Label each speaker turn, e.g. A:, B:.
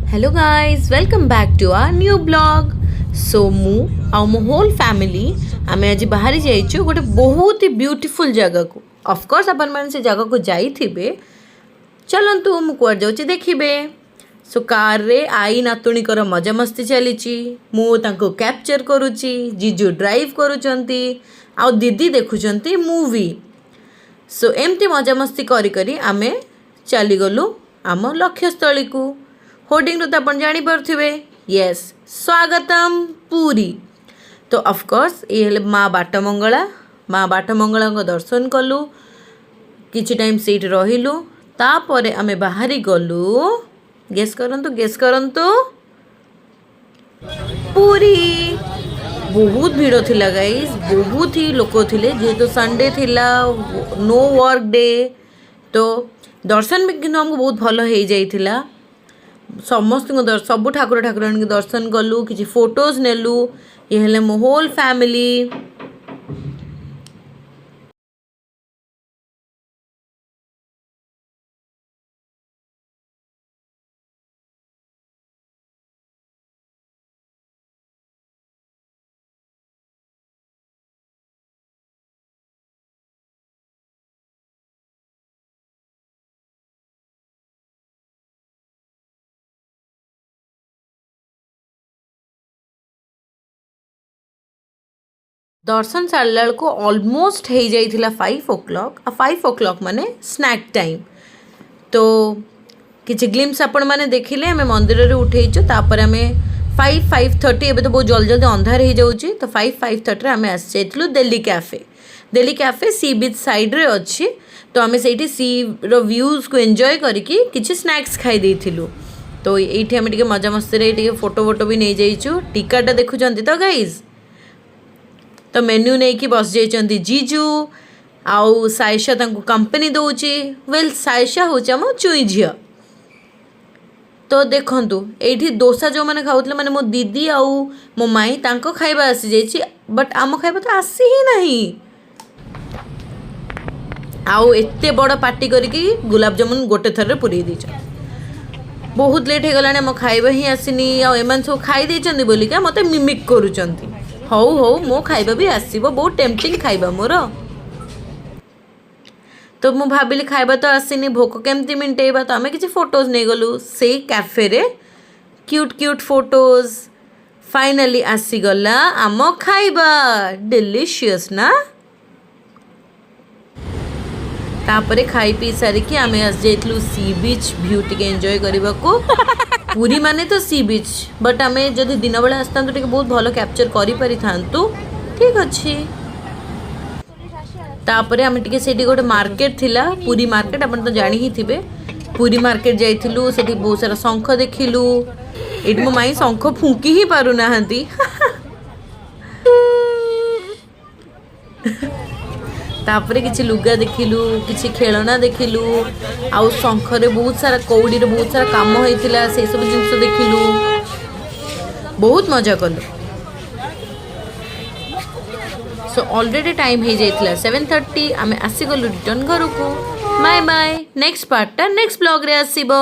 A: Hello guys welcome back to our new blog. So मु आ मो होल फैमिली आमे आज बाहरी जाइछु गोटे बहुत ही ब्यूटीफुल जगह को। ऑफ कोर्स अपन मन से जगह को जाइथिबे, चलंतु मु कुआर जाउची देखिबे। सो कार रे आई नातुणी कर मजा मस्ती चलीची, मु तांको कैप्चर करूची, जीजू ड्राइव करूचंती आ दीदी देखुचंती मूवी। सो एमती मजा मस्ती करी करी आमे चली गलु आम लक्ष्यस्थली को। होर्डिंग तो आप जानी पारे, यस स्वागतम पुरी। तो ऑफकोर्स ये माँ बाटमंगला, माँ बाटमंगला दर्शन कलु, किछि टाइम सीट रहिलु, तापरे आमे बाहरी गलु। गेस करंतु पुरी। बहुत भीड़ थिला गाइस, बहुत ही लोक थिले जेहेतु संडे थिला, नो वर्क डे। तो दर्शन भी किन्तु हमको बहुत भल हो जाइथिला। समस्त सब ठाकुर ठाकुराणी दर्शन कलु, किसी फोटोज नेलु। ये हेले मो होल फैमिली। दर्शन सारा को ऑलमोस्ट हो जाइथिला 5 o'clock। 5 o'clock माने स्नैक टाइम। तो किसी ग्लिम्स आपण माने देखिले आमे मंदिर रे उठेइछु। तापर आमे 5:30 एबे तो बहुत जल्दी जल्दी अंधार हो जाउची। तो 5:30 रे आमे आसी जाइथिलु दिल्ली कैफे। दिल्ली कैफे सी बीच साइड रे अछि। तो आमे सेठी सी रो व्यूज को एंजॉय करिकि किछि स्नैक्स खाई देइथिलु। तो एठी आमे टिके मजा मस्ती रे टिके फोटो वोटो भी नै जाइछु। टिकट देखुचंती तो गाइस। तो मेन्यू नहीं कि बस जाइचंती जीजू आउ साइशा तांको कंपनी दउची। वेल साइशा होची हम चुई झिया। तो देखंतु एठी डोसा जो माने खाउतले माने मो दीदी आउ मो माई तांको खाइबा आसी जाइची, बट आम खाइबा तो आसी ही नहीं। आउ एते बड़ पार्टी करके गुलाब जामुन गोटे थर रे पुरी दीच। बहुत लेट हो गलाने मो खाइबा ही आसीनी। आ एमान सब खाई देचंदी बोली का मते मिमिक करूचंती। हौ हौ मो खाइबा भी आसीबो, बहुत टेम्पटिंग खाइबा मोर। तो मु भाबिली खाइबा तो आसीनी, भोक केमती मिंटेबा। तो आमे किछि फोटोज नै गलु से कैफे रे, क्यूट क्यूट फोटोज। फाइनली आसी गला आम खाइबा। डिलीशियस ना। तापरे खाई पी सारिकी आमे आस जाइतलु सी बीच व्यू टिके एंजॉय करबा को। पूरी माने तो सी बीच, बट आमे जदि दिन बेला आस्ता तो टिके बहुत भलो कैप्चर करि पारि थांतु। ठीक अछि। तापरे आमे टिके सेठी गोटे मार्केट थिला, पूरी मार्केट अपन तो जानि ही थिबे। पूरी मार्केट जाइथिलु, सेठी बहुत सारा शंख देखिलु। एठी मो माई शंख फुंकी ही पारु नाहंती। तापरे किछि लुगा देखिलु, किछि खेलना देखिलु। आउ शंखरे बहुत सारा कौड़ी रे बहुत सारा काम होइतिला, से सब जिंस देखिलु। बहुत मजा कलु। सो ऑलरेडी टाइम हो जाइतिला 7:30। आमे आसी गलु रिटर्न घर को। Bye bye. Next part next blog रे आसीबो।